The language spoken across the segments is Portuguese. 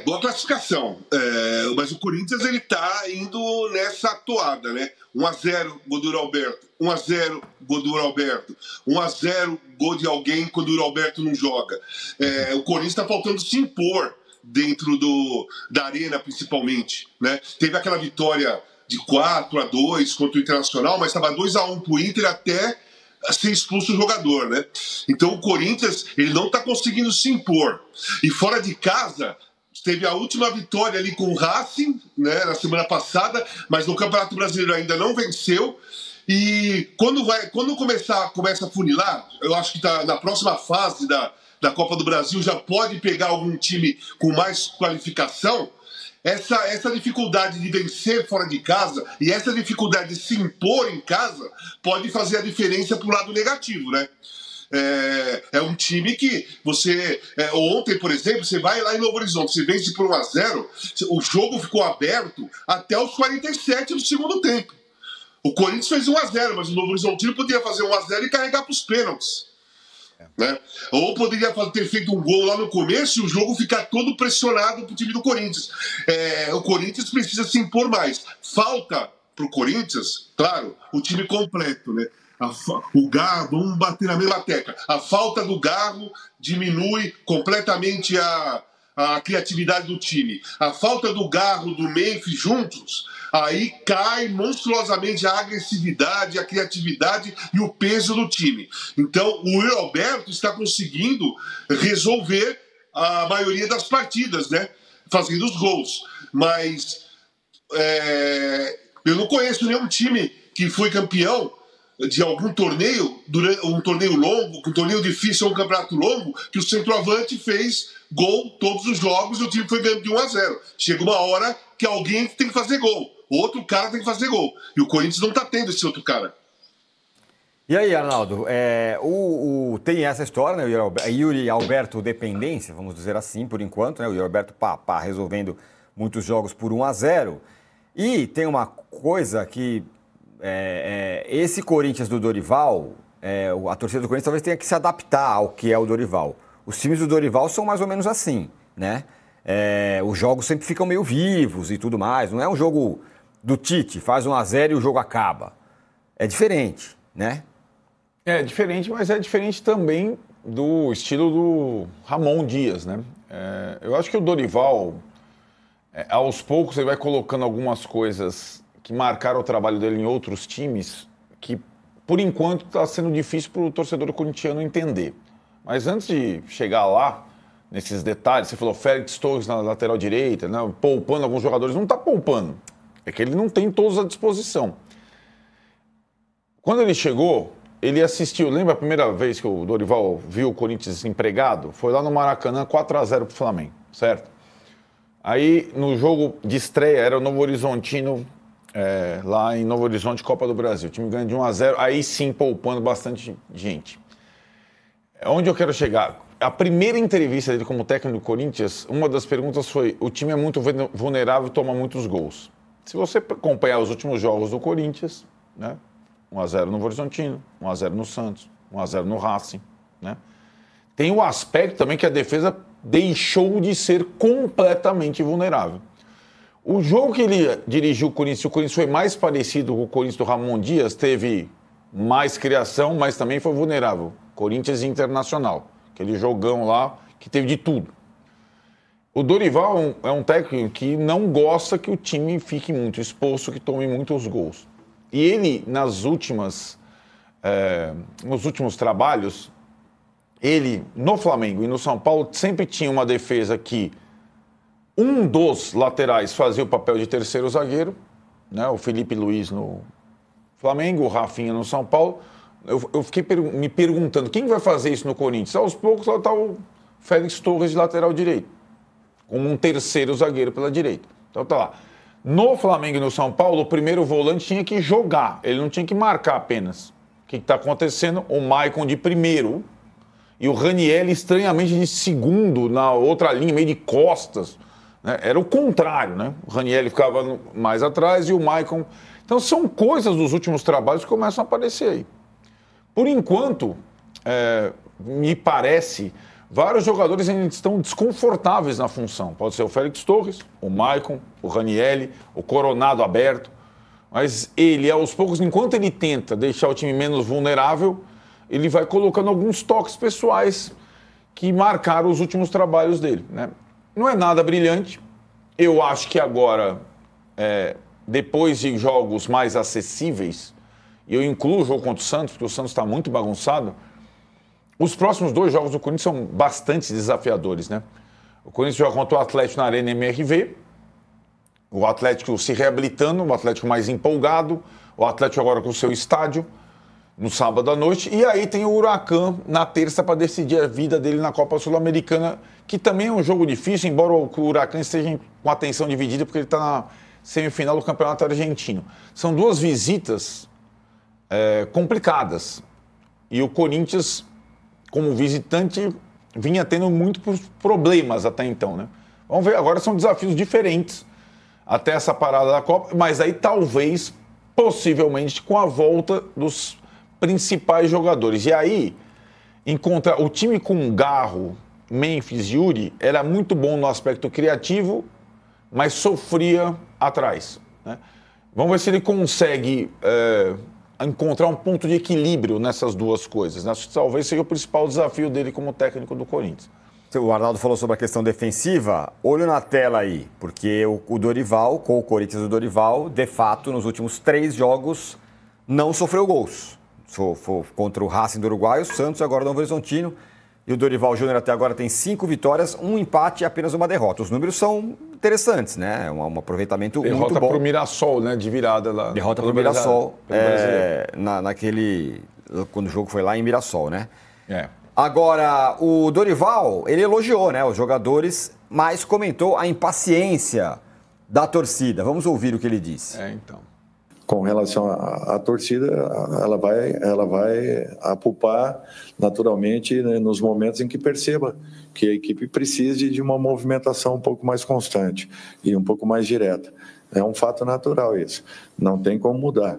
Boa classificação. Mas o Corinthians ele tá indo nessa toada, né? 1-0, gol do Alberto. 1-0, gol do Alberto. 1-0, gol de alguém quando o Alberto não joga. O Corinthians está faltando se impor dentro da arena, principalmente, né? Teve aquela vitória de 4-2 contra o Internacional, mas estava 2-1 pro Inter até ser expulso o jogador, né? Então o Corinthians ele não está conseguindo se impor. E fora de casa teve a última vitória ali com o Racing, né, na semana passada, mas no Campeonato Brasileiro ainda não venceu. E quando começa a funilar, eu acho que tá na próxima fase da Copa do Brasil já pode pegar algum time com mais qualificação. Essa dificuldade de vencer fora de casa e essa dificuldade de se impor em casa pode fazer a diferença para o lado negativo, né? É um time que você... ontem, por exemplo, você vai lá em Novo Horizonte, você vence por 1-0, o jogo ficou aberto até os 47 do segundo tempo. O Corinthians fez 1-0, mas o Novo Horizontino podia fazer 1-0 e carregar para os pênaltis. Né? Ou poderia ter feito um gol lá no começo e o jogo ficar todo pressionado para o time do Corinthians. O Corinthians precisa se impor mais. Falta para o Corinthians, claro, o time completo, né? O Garro, vamos bater na mesma tecla. A falta do Garro diminui completamente a criatividade do time. A falta do Garro, do Memphis juntos, aí cai monstruosamente a agressividade, a criatividade e o peso do time. Então, o Yuri Alberto está conseguindo resolver a maioria das partidas, né? Fazendo os gols. Mas eu não conheço nenhum time que foi campeão de algum torneio, durante um torneio longo, um torneio difícil ou um campeonato longo, que o centroavante fez gol todos os jogos e o time foi ganhando de 1-0. Chega uma hora que alguém tem que fazer gol, outro cara tem que fazer gol. E o Corinthians não está tendo esse outro cara. E aí, Arnaldo, tem essa história, né? O Yuri Alberto dependência, vamos dizer assim, por enquanto, né? O Yuri Alberto resolvendo muitos jogos por 1-0. E tem uma coisa que esse Corinthians do Dorival, a torcida do Corinthians talvez tenha que se adaptar ao que é o Dorival. Os times do Dorival são mais ou menos assim, né? Os jogos sempre ficam meio vivos e tudo mais. Não é um jogo do Tite, faz 1-0 e o jogo acaba. É diferente, né? É diferente, mas é diferente também do estilo do Ramon Dias, né? Eu acho que o Dorival, aos poucos, ele vai colocando algumas coisas que marcaram o trabalho dele em outros times, que, por enquanto, está sendo difícil para o torcedor corintiano entender. Mas antes de chegar lá, nesses detalhes, você falou Félix Torres na lateral direita, né, poupando alguns jogadores. Não está poupando, é que ele não tem todos à disposição. Quando ele chegou, ele assistiu, lembra a primeira vez que o Dorival viu o Corinthians empregado? Foi lá no Maracanã, 4-0 para o Flamengo, certo? Aí, no jogo de estreia, era o Novo Horizontino, lá em Novo Horizonte, Copa do Brasil. O time ganha de 1-0, aí sim poupando bastante gente. Onde eu quero chegar? A primeira entrevista dele como técnico do Corinthians, uma das perguntas foi: o time é muito vulnerável e toma muitos gols. Se você acompanhar os últimos jogos do Corinthians, né? 1-0 no Novo Horizontino, 1-0 no Santos, 1-0 no Racing, né? Tem o aspecto também que a defesa deixou de ser completamente vulnerável. O jogo que ele dirigiu o Corinthians foi mais parecido com o Corinthians do Ramon Dias, teve mais criação, mas também foi vulnerável. Corinthians Internacional, aquele jogão lá que teve de tudo. O Dorival é um técnico que não gosta que o time fique muito exposto, que tome muitos gols. E ele, nos últimos trabalhos, ele, no Flamengo e no São Paulo, sempre tinha uma defesa que um dos laterais fazia o papel de terceiro zagueiro, né? O Felipe Luiz no Flamengo, o Rafinha no São Paulo. Eu fiquei me perguntando, quem vai fazer isso no Corinthians? Aos poucos, lá está o Félix Torres de lateral direito, como um terceiro zagueiro pela direita. Então tá lá. No Flamengo e no São Paulo, o primeiro volante tinha que jogar, ele não tinha que marcar apenas. O que está acontecendo? O Maicon de primeiro e o Raniel estranhamente de segundo na outra linha, meio de costas. Né? Era o contrário, né? O Raniel ficava mais atrás e o Maicon... Então são coisas dos últimos trabalhos que começam a aparecer aí. Por enquanto, me parece, vários jogadores ainda estão desconfortáveis na função. Pode ser o Félix Torres, o Maicon, o Ranieri, o Coronado aberto. Mas ele, aos poucos, enquanto ele tenta deixar o time menos vulnerável, ele vai colocando alguns toques pessoais que marcaram os últimos trabalhos dele, né? Não é nada brilhante. Eu acho que agora, depois de jogos mais acessíveis, e eu incluo o jogo contra o Santos, porque o Santos está muito bagunçado, os próximos 2 jogos do Corinthians são bastante desafiadores, né? O Corinthians joga contra o Atlético na Arena MRV, o Atlético se reabilitando, o Atlético mais empolgado, o Atlético agora com o seu estádio, no sábado à noite, e aí tem o Huracan na terça para decidir a vida dele na Copa Sul-Americana, que também é um jogo difícil, embora o Huracan esteja com atenção dividida, porque ele está na semifinal do Campeonato Argentino. São 2 visitas complicadas, e o Corinthians, como visitante, vinha tendo muitos problemas até então, né? Vamos ver, agora são desafios diferentes até essa parada da Copa, mas aí talvez, possivelmente, com a volta dos principais jogadores. E aí, encontrar o time com Garro, Memphis e Yuri era muito bom no aspecto criativo, mas sofria atrás, né? Vamos ver se ele consegue encontrar um ponto de equilíbrio nessas 2 coisas, né? Acho que talvez seja o principal desafio dele como técnico do Corinthians. O Arnaldo falou sobre a questão defensiva. Olho na tela aí, porque o Dorival, com o Corinthians do Dorival, de fato, nos últimos 3 jogos, não sofreu gols. Contra o Racing do Uruguai, o Santos, agora o Novo Horizontino. E o Dorival Júnior até agora tem 5 vitórias, 1 empate e apenas 1 derrota. Os números são interessantes, né? Um aproveitamento muito bom. Derrota para o Mirassol, né? De virada lá. Derrota para o Mirassol, quando o jogo foi lá em Mirassol, né? Agora, o Dorival, ele elogiou, né, os jogadores, mas comentou a impaciência da torcida. Vamos ouvir o que ele disse. Então. Com relação à torcida, ela vai apupar naturalmente, né, nos momentos em que perceba que a equipe precise de uma movimentação um pouco mais constante e um pouco mais direta. É um fato natural isso, não tem como mudar.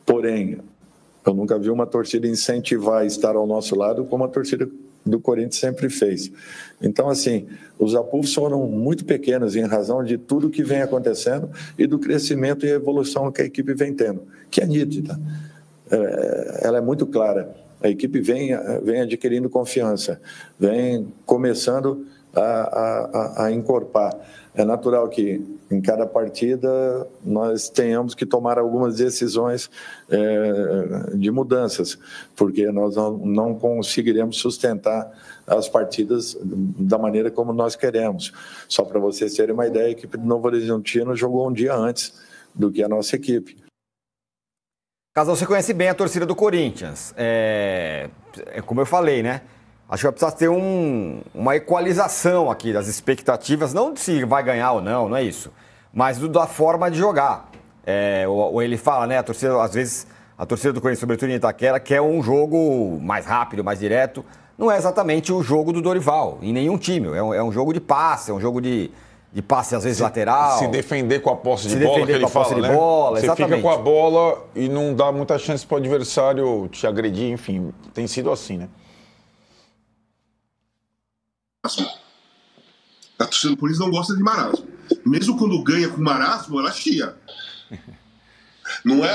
Porém, eu nunca vi uma torcida incentivar a estar ao nosso lado como a torcida do Corinthians sempre fez. Então, assim, os apufos foram muito pequenos em razão de tudo que vem acontecendo e do crescimento e evolução que a equipe vem tendo, que é nítida. Ela é muito clara. A equipe vem adquirindo confiança, vem começando a encorpar. É natural que em cada partida nós tenhamos que tomar algumas decisões de mudanças, porque nós não conseguiremos sustentar as partidas da maneira como nós queremos. Só para vocês terem uma ideia, a equipe do Novo Horizontino jogou um dia antes do que a nossa equipe. Casal, você conhece bem a torcida do Corinthians. Como eu falei, né? Acho que vai precisar ter uma equalização aqui das expectativas, não de se vai ganhar ou não é isso, mas da forma de jogar. Ou ele fala, né, às vezes a torcida do Corinthians, sobretudo em Itaquera, quer um jogo mais rápido, mais direto. Não é exatamente o jogo do Dorival, em nenhum time. É um jogo de passe, é um jogo de passe, às vezes, lateral. Se defender com a posse de bola, que ele fala, né? Você exatamente. fica com a bola e não dá muita chance para o adversário te agredir, enfim, tem sido assim, né? A torcida do Corinthians não gosta de marasmo. Mesmo quando ganha com marasmo, ela chia.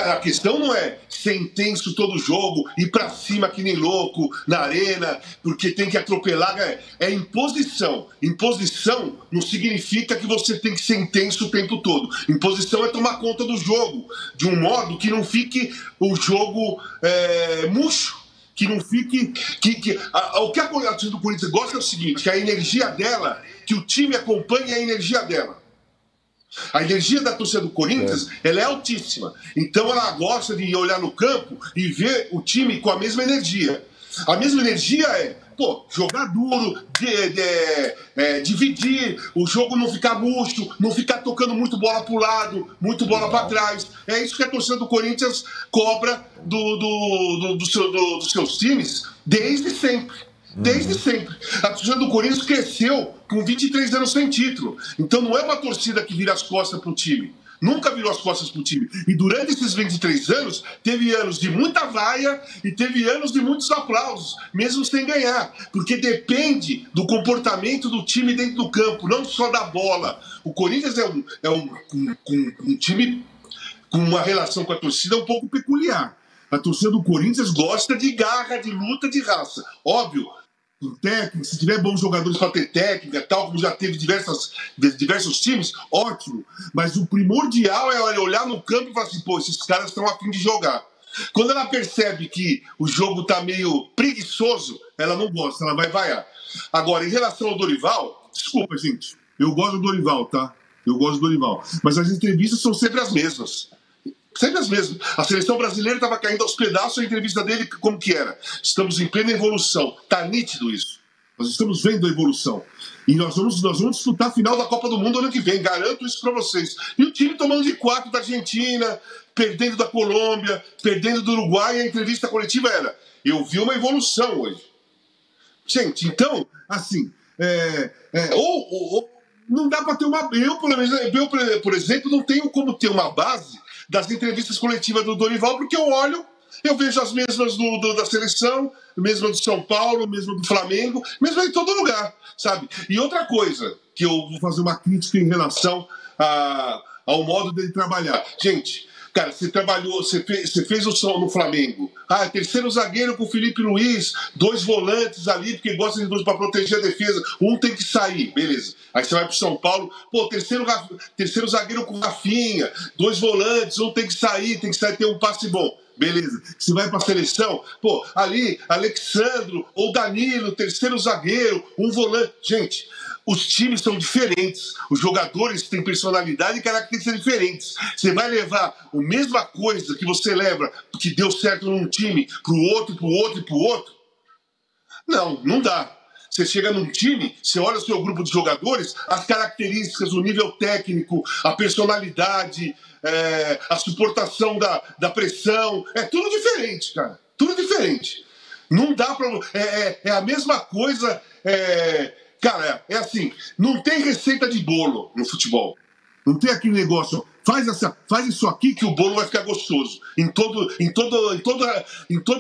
A questão não é ser intenso todo jogo, ir pra cima que nem louco, na arena, porque tem que atropelar. É imposição. Imposição não significa que você tem que ser intenso o tempo todo. Imposição é tomar conta do jogo, de um modo que não fique o jogo murcho. Que não fique... O que a torcida do Corinthians gosta é o seguinte, que a energia dela, que o time acompanhe a energia dela. A energia da torcida do Corinthians, ela é altíssima. Então ela gosta de olhar no campo e ver o time com a mesma energia. A mesma energia jogar duro, dividir, o jogo não ficar murcho, não ficar tocando muito bola para o lado, muito bola para trás. É isso que a torcida do Corinthians cobra dos seus times desde sempre. Desde sempre. A torcida do Corinthians cresceu com 23 anos sem título. Então não é uma torcida que vira as costas para o time. Nunca virou as costas pro time. E durante esses 23 anos, teve anos de muita vaia e teve anos de muitos aplausos, mesmo sem ganhar. Porque depende do comportamento do time dentro do campo, não só da bola. O Corinthians é um time com uma relação com a torcida um pouco peculiar. A torcida do Corinthians gosta de garra, de luta, de raça. Óbvio, técnico, se tiver bons jogadores para ter técnica, tal como já teve diversos times, ótimo. Mas o primordial é olhar no campo e falar assim, pô, esses caras estão a fim de jogar. Quando ela percebe que o jogo está meio preguiçoso, ela não gosta, ela vai vaiar. Agora, em relação ao Dorival, desculpa, gente, eu gosto do Dorival, tá? Eu gosto do Dorival. Mas as entrevistas são sempre as mesmas. Sempre as mesmas. A seleção brasileira estava caindo aos pedaços, a entrevista dele como que era? Estamos em plena evolução. Está nítido isso. Nós estamos vendo a evolução. E nós vamos disputar a final da Copa do Mundo ano que vem. Garanto isso para vocês. E o time tomando de 4 da Argentina, perdendo da Colômbia, perdendo do Uruguai. E a entrevista coletiva era: eu vi uma evolução hoje. Gente, então, assim, não dá para ter uma... Eu, por exemplo, não tenho como ter uma base das entrevistas coletivas do Dorival, porque eu vejo as mesmas da seleção, mesma do São Paulo, mesma do Flamengo, mesma em todo lugar, sabe? E outra coisa, que eu vou fazer uma crítica em relação ao modo dele trabalhar. Gente, cara, você fez o som no Flamengo. Terceiro zagueiro com o Felipe Luiz, 2 volantes ali, porque gosta de 2 para proteger a defesa. Um tem que sair, beleza. Aí você vai pro São Paulo, pô, terceiro zagueiro com Rafinha, 2 volantes, um tem que sair, ter um passe bom. Beleza. Você vai pra seleção, pô, ali, Alexandro ou Danilo, terceiro zagueiro, um volante. Gente, os times são diferentes, os jogadores têm personalidade e características diferentes. Você vai levar a mesma coisa que você leva, que deu certo num time, pro outro, pro outro e pro outro? Não dá. Você chega num time, você olha o seu grupo de jogadores, as características, o nível técnico, a personalidade, a suportação da pressão, é tudo diferente, cara. Tudo diferente. Não dá pra... É a mesma coisa... Cara, é assim, não tem receita de bolo no futebol. Não tem aquele negócio, faz isso aqui que o bolo vai ficar gostoso. Em toda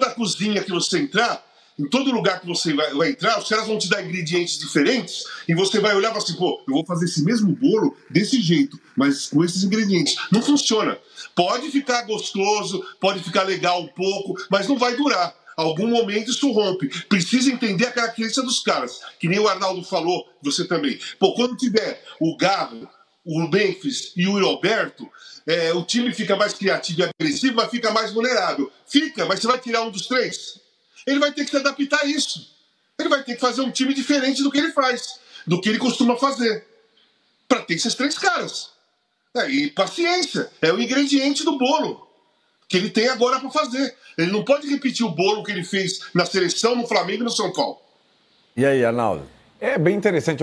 a cozinha que você entrar, em todo lugar que você vai entrar, os caras vão te dar ingredientes diferentes e você vai olhar e falar assim, pô, eu vou fazer esse mesmo bolo desse jeito, mas com esses ingredientes. Não funciona. Pode ficar gostoso, pode ficar legal um pouco, mas não vai durar. Algum momento isso rompe. Precisa entender a característica dos caras. Que nem o Arnaldo falou, você também. Pô, quando tiver o Garro, o Memphis e o Yuri Alberto, o time fica mais criativo e agressivo, mas fica mais vulnerável. Fica, mas você vai tirar um dos 3. Ele vai ter que se adaptar a isso. Ele vai ter que fazer um time diferente do que ele faz, do que ele costuma fazer. Para ter esses 3 caras. E paciência, é o ingrediente do bolo que ele tem agora para fazer. Ele não pode repetir o bolo que ele fez na seleção, no Flamengo e no São Paulo. E aí, Arnaldo? É bem interessante.